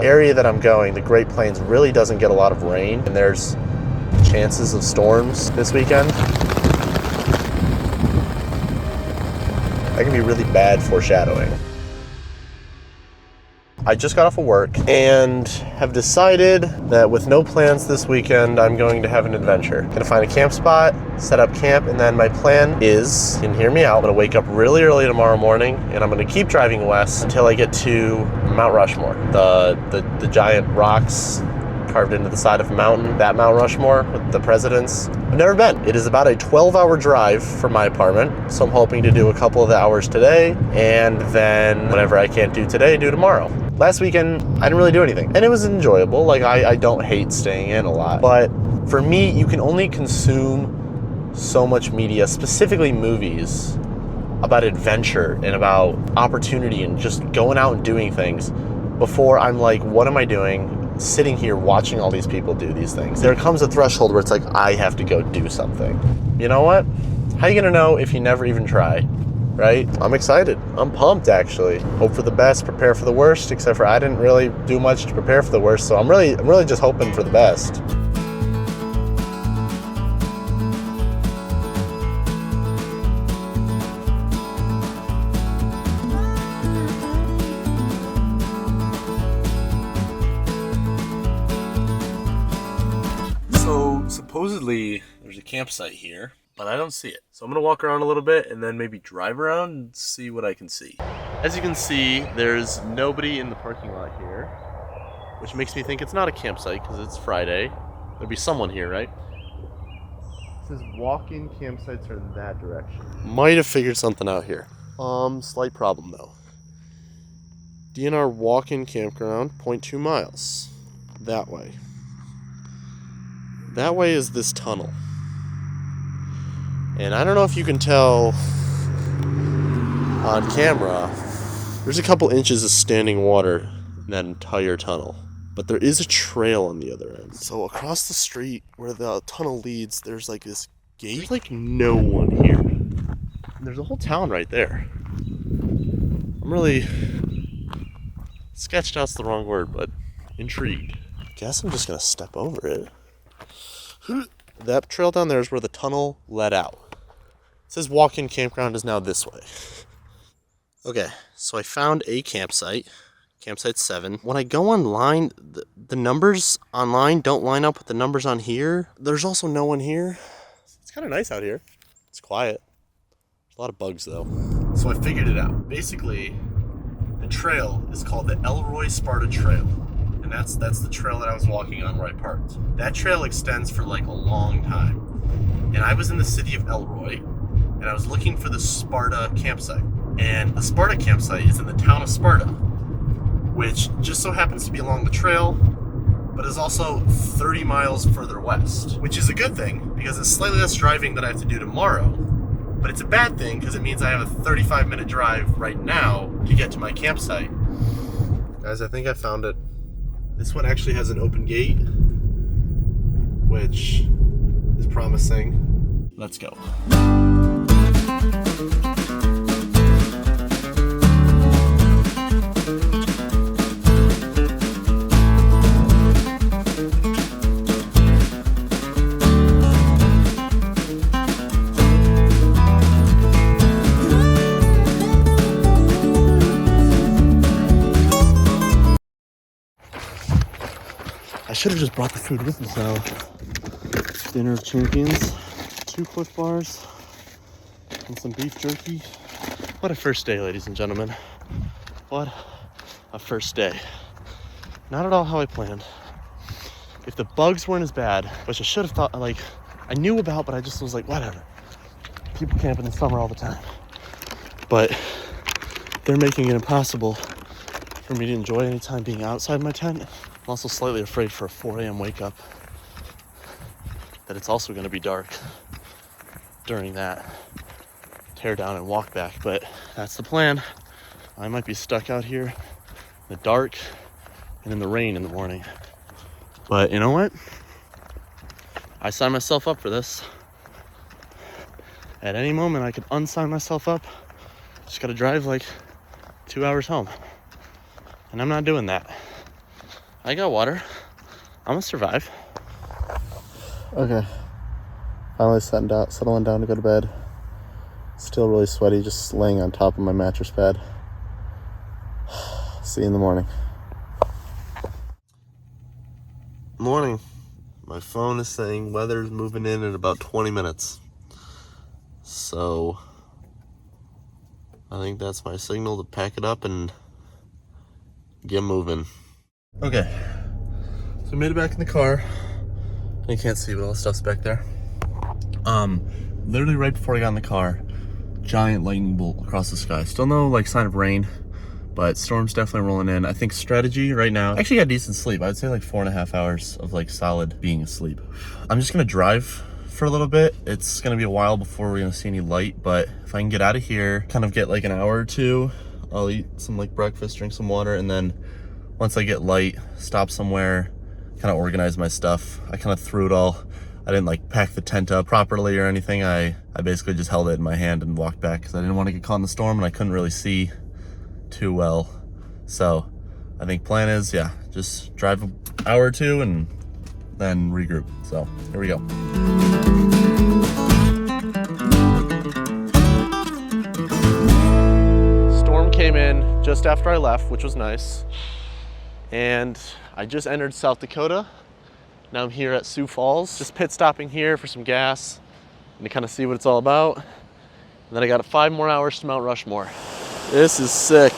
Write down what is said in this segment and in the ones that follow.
the area that I'm going, the Great Plains, really doesn't get a lot of rain, and there's chances of storms this weekend. That can be really bad foreshadowing. I just got off of work and have decided that with no plans this weekend, I'm going to have an adventure. Gonna find a camp spot, set up camp, and then my plan is, and hear me out, I'm gonna wake up really early tomorrow morning and I'm gonna keep driving west until I get to Mount Rushmore. The giant rocks carved into the side of a mountain, that Mount Rushmore with the presidents. I've never been. It is about a 12-hour drive from my apartment, so I'm hoping to do a couple of the hours today, and then whatever I can't do today, do tomorrow. Last weekend, I didn't really do anything, and it was enjoyable. Like, I don't hate staying in a lot, but for me, you can only consume so much media, specifically movies, about adventure and about opportunity and just going out and doing things before I'm like, what am I doing? Sitting here watching all these people do these things. There comes a threshold where it's like, I have to go do something. You know what? How are you gonna know if you never even try, right? I'm excited. I'm pumped, actually. Hope for the best, prepare for the worst, except for I didn't really do much to prepare for the worst, so I'm really just hoping for the best. So supposedly there's a campsite here, but I don't see it. So I'm gonna walk around a little bit and then maybe drive around and see what I can see. As you can see, there's nobody in the parking lot here, which makes me think it's not a campsite because it's Friday. There'd be someone here, right? It says walk-in campsites are in that direction. Might have figured something out here. Slight problem though. DNR walk-in campground, 0.2 miles. That way. That way is this tunnel. And I don't know if you can tell on camera, there's a couple inches of standing water in that entire tunnel. But there is a trail on the other end. So across the street where the tunnel leads, there's like this gate. There's like no one here. And there's a whole town right there. I'm really, sketched out's the wrong word, but intrigued. Guess I'm just gonna step over it. That trail down there is where the tunnel led out. It says walk-in campground is now this way. Okay, so I found a campsite, campsite 7. When I go online, the numbers online don't line up with the numbers on here. There's also no one here. It's kind of nice out here. It's quiet. There's a lot of bugs though. So I figured it out. Basically, the trail is called the Elroy Sparta Trail. And that's the trail that I was walking on where I parked. That trail extends for like a long time. And I was in the city of Elroy, and I was looking for the Sparta campsite. And the Sparta campsite is in the town of Sparta, which just so happens to be along the trail, but is also 30 miles further west, which is a good thing because it's slightly less driving that I have to do tomorrow. But it's a bad thing because it means I have a 35-minute drive right now to get to my campsite. Guys, I think I found it. This one actually has an open gate, which is promising. Let's go. I should have just brought the food with me. So, dinner of champions, 2 Cliff Bars, and some beef jerky. What a first day, ladies and gentlemen. What a first day. Not at all how I planned. If the bugs weren't as bad, which I should have thought, like, I knew about, but I just was like, whatever. People camp in the summer all the time. But they're making it impossible for me to enjoy any time being outside my tent. I'm also slightly afraid for a 4 a.m. wake up that it's also going to be dark during that tear down and walk back, but that's the plan. I might be stuck out here in the dark and in the rain in the morning. But you know what? I signed myself up for this. At any moment I could unsign myself up. Just gotta drive like 2 hours home. And I'm not doing that. I got water. I'm gonna survive. Okay. Finally settling down to go to bed. Still really sweaty, just laying on top of my mattress pad. See you in the morning. Morning. My phone is saying weather's moving in about 20 minutes. So I think that's my signal to pack it up and get moving. Okay. So we made it back in the car. You can't see, but all the stuff's back there. Literally right before I got in the car, giant lightning bolt across the sky. Still no like sign of rain, but storm's definitely rolling in. I think strategy right now, actually got decent sleep. I would say like 4.5 hours of like solid being asleep. I'm just gonna drive for a little bit. It's gonna be a while before we're gonna see any light, but if I can get out of here, kind of get like an hour or two, I'll eat some like breakfast, drink some water, and then once I get light, stop somewhere, kind of organize my stuff. I kind of threw it all. I didn't like pack the tent up properly or anything. I basically just held it in my hand and walked back because I didn't want to get caught in the storm and I couldn't really see too well. So I think plan is, yeah, just drive an hour or two and then regroup. So here we go. Storm came in just after I left, which was nice. And I just entered South Dakota. Now I'm here at Sioux Falls, just pit stopping here for some gas and to kind of see what it's all about. And then I got 5 more hours to Mount Rushmore. This is sick.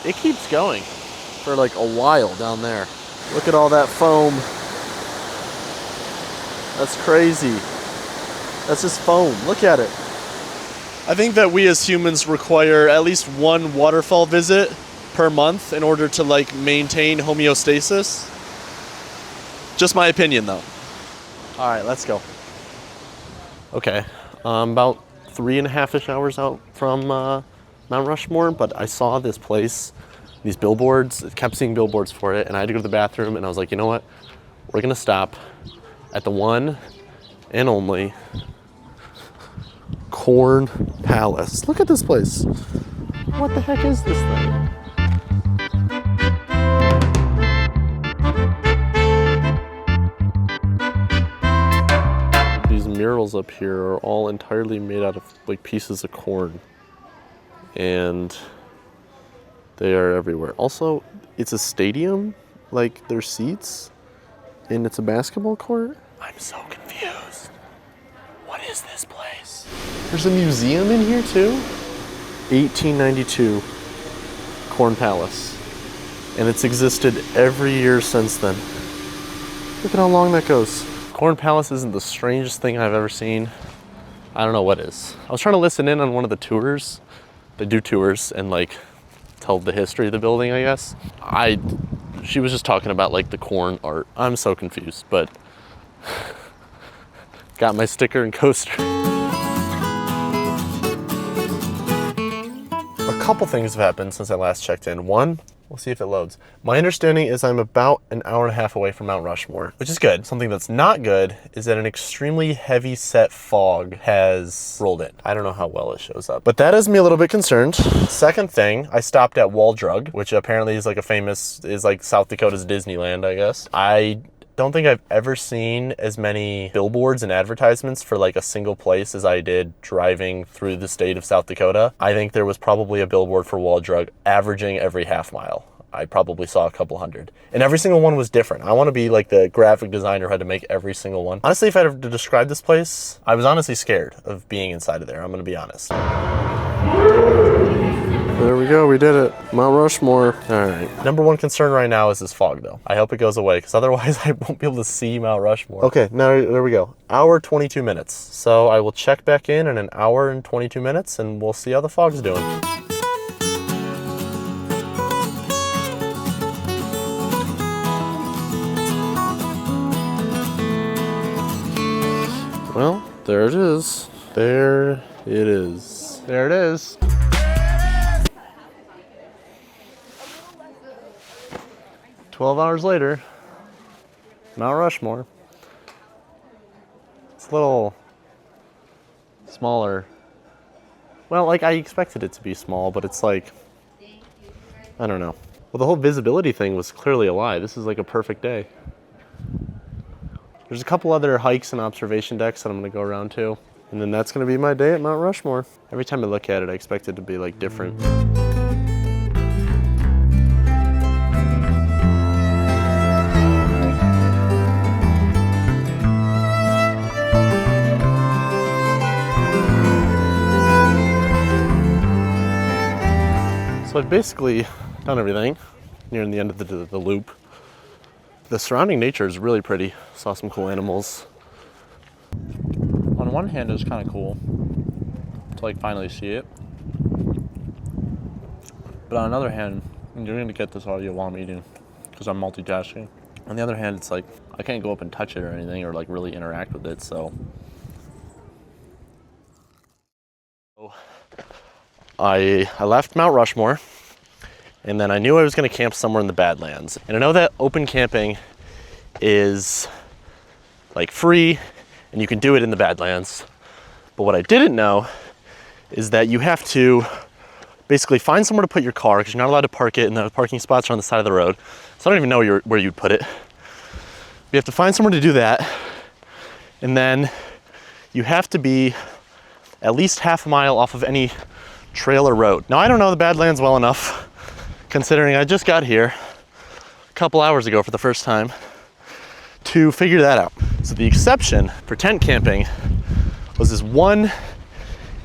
It keeps going for like a while down there. Look at all that foam. That's crazy. That's just foam. Look at it. I think that we as humans require at least one waterfall visit per month in order to like maintain homeostasis. Just my opinion though. All right, let's go. Okay, about 3.5-ish hours out from Mount Rushmore, but I saw this place, these billboards, I kept seeing billboards for it, and I had to go to the bathroom, and I was like, you know what? We're gonna stop at the one and only Corn Palace. Look at this place. What the heck is this thing? Murals up here are all entirely made out of like pieces of corn, and they are everywhere. Also, it's a stadium, like there's seats, and it's a basketball court. I'm so confused. What is this place? There's a museum in here too. 1892 Corn Palace, and it's existed every year since then. Look at how long that goes. Corn Palace isn't the strangest thing I've ever seen. I don't know what is. I was trying to listen in on one of the tours. They do tours and like tell the history of the building, I guess. She was just talking about like the corn art. I'm so confused, but got my sticker and coaster. A couple things have happened since I last checked in. One, we'll see if it loads. My understanding is I'm about an hour and a half away from Mount Rushmore, which is good. Something that's not good is that an extremely heavy set fog has rolled in. I don't know how well it shows up, but that has me a little bit concerned. Second thing, I stopped at Wall Drug, which apparently is like is like South Dakota's Disneyland, I guess. I don't think I've ever seen as many billboards and advertisements for like a single place as I did driving through the state of South Dakota. I think there was probably a billboard for Wall Drug averaging every half mile. I probably saw a couple hundred. And every single one was different. I want to be like the graphic designer who had to make every single one. Honestly, if I had to describe this place, I was honestly scared of being inside of there. I'm going to be honest. There we go, we did it. Mount Rushmore. All right. Number one concern right now is this fog though. I hope it goes away because otherwise I won't be able to see Mount Rushmore. Okay, now there we go. Hour 22 minutes. So I will check back in an hour and 22 minutes and we'll see how the fog's doing. Well, there it is. There it is. There it is. "12 hours later, Mount Rushmore." It's a little smaller. Well, like I expected it to be small, but it's like, I don't know. Well, the whole visibility thing was clearly a lie. This is like a perfect day. There's a couple other hikes and observation decks that I'm gonna go around to. And then that's gonna be my day at Mount Rushmore. Every time I look at it, I expect it to be like different. So I've basically done everything, nearing the end of the loop. The surrounding nature is really pretty. Saw some cool animals. On one hand, it was kind of cool to like finally see it. But on the other hand, you're going to get this audio while I'm eating because I'm multitasking. On the other hand, it's like I can't go up and touch it or anything or like really interact with it, so. I left Mount Rushmore, and then I knew I was going to camp somewhere in the Badlands. And I know that open camping is like free and you can do it in the Badlands. But what I didn't know is that you have to basically find somewhere to put your car because you're not allowed to park it, and the parking spots are on the side of the road. So I don't even know where you'd put it. You have to find somewhere to do that, and then you have to be at least half a mile off of any trail or road. Now, I don't know the Badlands well enough, considering I just got here a couple hours ago for the first time, to figure that out. So the exception for tent camping was this one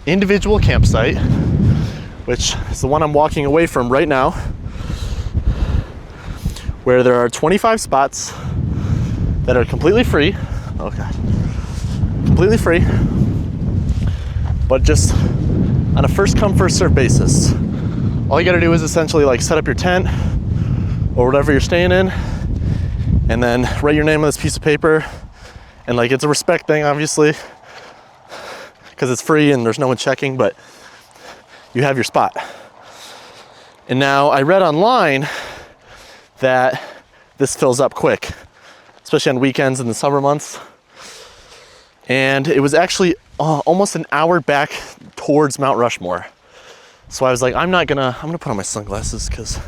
individual campsite, which is the one I'm walking away from right now, where there are 25 spots that are completely free. Oh God, completely free, but just on a first come, first served basis. All you gotta do is essentially like set up your tent or whatever you're staying in, and then write your name on this piece of paper. And like, it's a respect thing, obviously, because it's free and there's no one checking, but you have your spot. And now I read online that this fills up quick, especially on weekends in the summer months. And it was actually almost an hour back towards Mount Rushmore. So I was like, I'm gonna put on my sunglasses because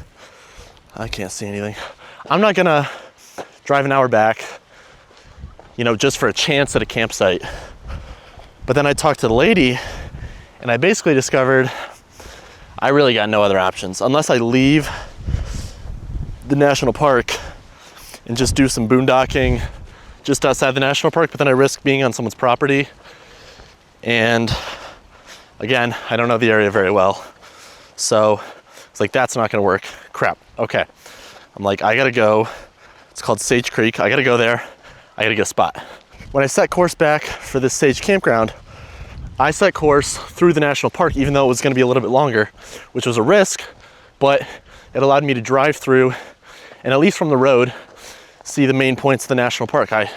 I can't see anything. I'm not gonna drive an hour back, just for a chance at a campsite. But then I talked to the lady, and I basically discovered I really got no other options unless I leave the national park and just do some boondocking just outside the national park, but then I risk being on someone's property. And again, I don't know the area very well. So it's like, that's not gonna work. Crap, okay. I'm like, I gotta go. It's called Sage Creek. I gotta go there. I gotta get a spot. When I set course back for this Sage campground, I set course through the national park, even though it was gonna be a little bit longer, which was a risk, but it allowed me to drive through and at least from the road, see the main points of the national park. I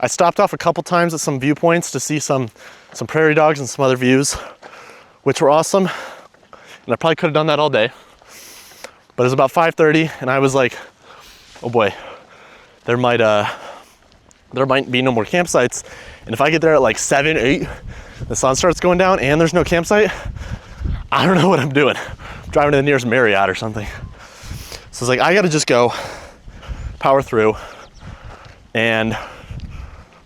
stopped off a couple times at some viewpoints to see some prairie dogs and some other views, which were awesome. And I probably could have done that all day. But it was about 5:30 and I was like, oh boy, there might be no more campsites. And if I get there at like 7, 8, the sun starts going down and there's no campsite, I don't know what I'm doing. I'm driving to the nearest Marriott or something. So it's like, I gotta just go power through and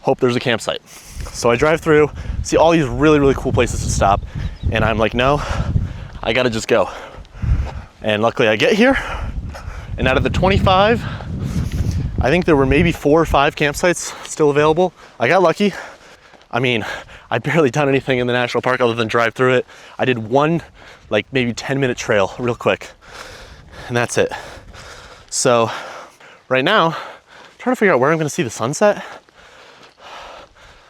hope there's a campsite. So I drive through, see all these really, really cool places to stop. And I'm like, no, I gotta just go. And luckily I get here, and out of the 25, I think there were maybe 4 or 5 campsites still available. I got lucky. I mean, I barely done anything in the national park other than drive through it. I did one, like maybe 10-minute trail real quick, and that's it. So right now, I'm trying to figure out where I'm gonna see the sunset.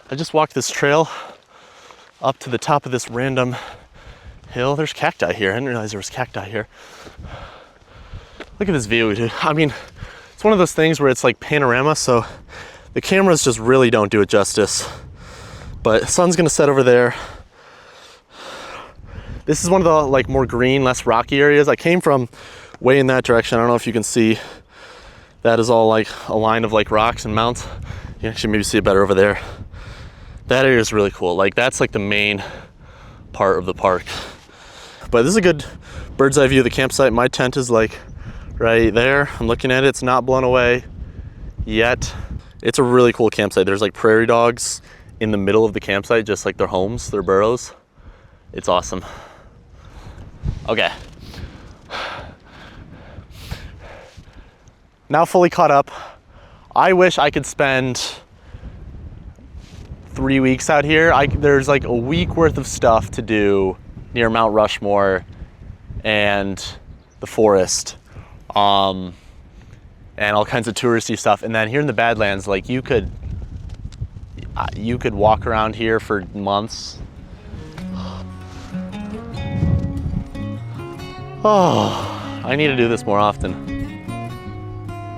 I just walked this trail up to the top of this random hill. There's cacti here. I didn't realize there was cacti here. Look at this view, dude. I mean, it's one of those things where it's like panorama, so the cameras just really don't do it justice. But the sun's gonna set over there. This is one of the like more green, less rocky areas. I came from way in that direction. I don't know if you can see. That is all like a line of like rocks and mounts. You can actually maybe see it better over there. That area is really cool. Like that's like the main part of the park. But this is a good bird's eye view of the campsite. My tent is like right there. I'm looking at it, it's not blown away yet. It's a really cool campsite. There's like prairie dogs in the middle of the campsite, just like their homes, their burrows. It's awesome. Okay. Now fully caught up. I wish I could spend 3 weeks out here. There's like a week worth of stuff to do near Mount Rushmore and the forest, and all kinds of touristy stuff. And then here in the Badlands, like you could walk around here for months. Oh, I need to do this more often.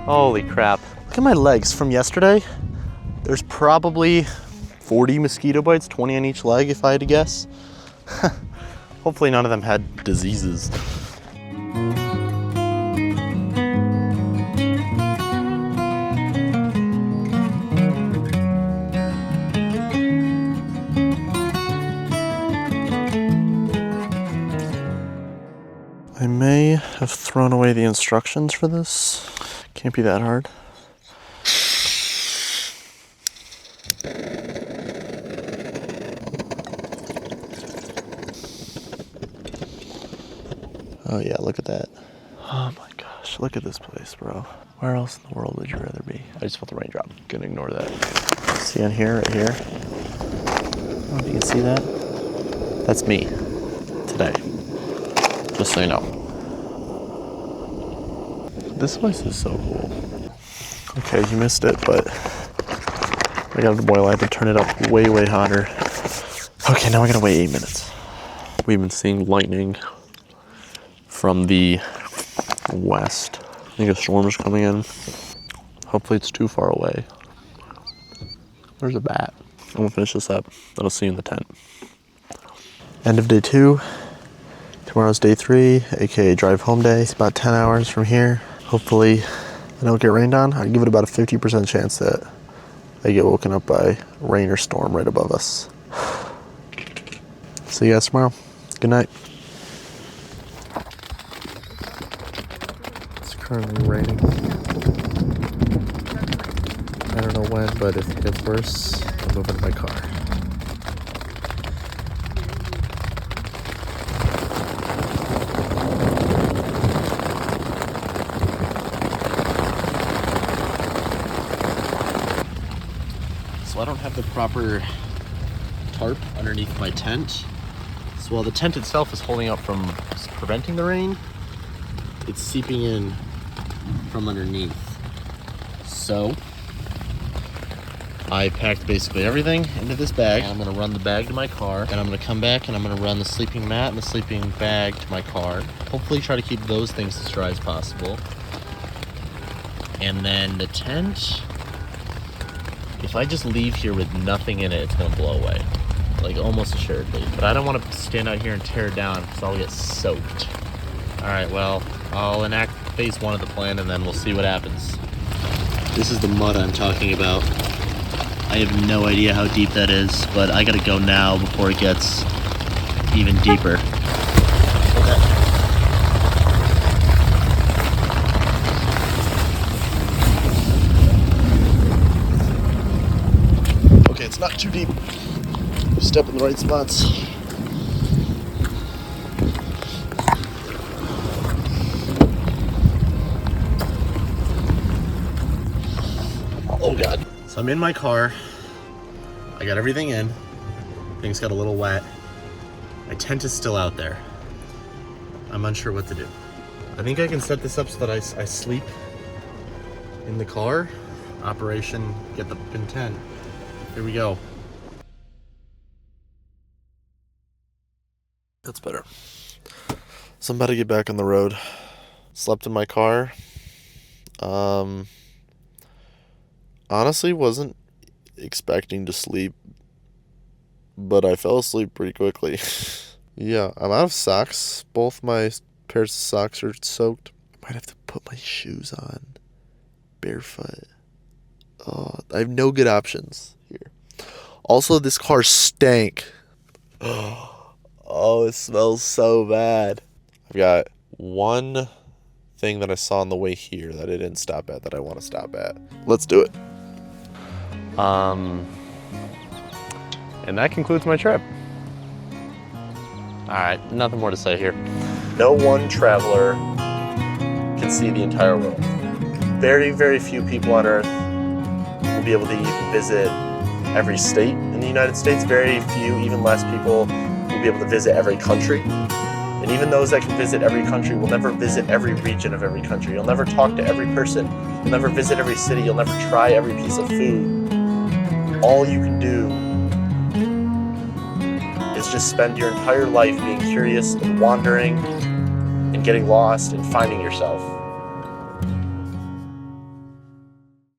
Holy crap. Look at my legs from yesterday. There's probably 40 mosquito bites, 20 on each leg if I had to guess. Hopefully none of them had diseases. I may have thrown away the instructions for this. Can't be that hard. Oh yeah, look at that. Oh my gosh, look at this place, bro. Where else in the world would you rather be? I just felt the raindrop. Gonna ignore that. See on here, right here? I don't know if you can see that. That's me today. Just so you know. This place is so cool. Okay, you missed it, but I got it to boil. I had to turn it up way, way hotter. Okay, now I gotta wait 8 minutes. We've been seeing lightning from the west. I think a storm is coming in. Hopefully it's too far away. Where's a bat? I'm gonna finish this up. Then I'll see you in the tent. End of day 2. Tomorrow's day 3, aka drive home day. It's about 10 hours from here. Hopefully I don't get rained on. I give it about a 50% chance that I get woken up by rain or storm right above us. See you guys tomorrow. Good night. It's currently raining. I don't know when, but if it gets worse, I'm moving my car. So I don't have the proper tarp underneath my tent. So while the tent itself is holding up from preventing the rain, it's seeping in from underneath. So I packed basically everything into this bag. And I'm gonna run the bag to my car, and I'm gonna come back and I'm gonna run the sleeping mat and the sleeping bag to my car. Hopefully try to keep those things as dry as possible. And then the tent, if I just leave here with nothing in it, it's gonna blow away. Like almost assuredly. But I don't want to stand out here and tear it down because I'll get soaked. Alright, well, I'll enact phase 1 of the plan and then we'll see what happens. This is the mud I'm talking about. I have no idea how deep that is, but I gotta go now before it gets even deeper. Okay, it's not too deep. Step in the right spots. Oh God. So I'm in my car. I got everything in. Things got a little wet. My tent is still out there. I'm unsure what to do. I think I can set this up so that I sleep in the car. Operation get the pin 10. Here we go. That's better. So I'm about to get back on the road. Slept in my car. Honestly, wasn't expecting to sleep, but I fell asleep pretty quickly. Yeah, I'm out of socks. Both my pairs of socks are soaked. I might have to put my shoes on barefoot. Oh, I have no good options here. Also, this car stank. Oh, it smells so bad. I've got 1, thing that I saw on the way here that I didn't stop at that I want to stop at. Let's do it. And that concludes my trip. All right, nothing more to say here. No one traveler can see the entire world. Very, very few people on Earth will be able to even visit every state in the United States. Very few, even less people will be able to visit every country. And even those that can visit every country will never visit every region of every country. You'll never talk to every person. You'll never visit every city. You'll never try every piece of food. All you can do is just spend your entire life being curious and wandering and getting lost and finding yourself.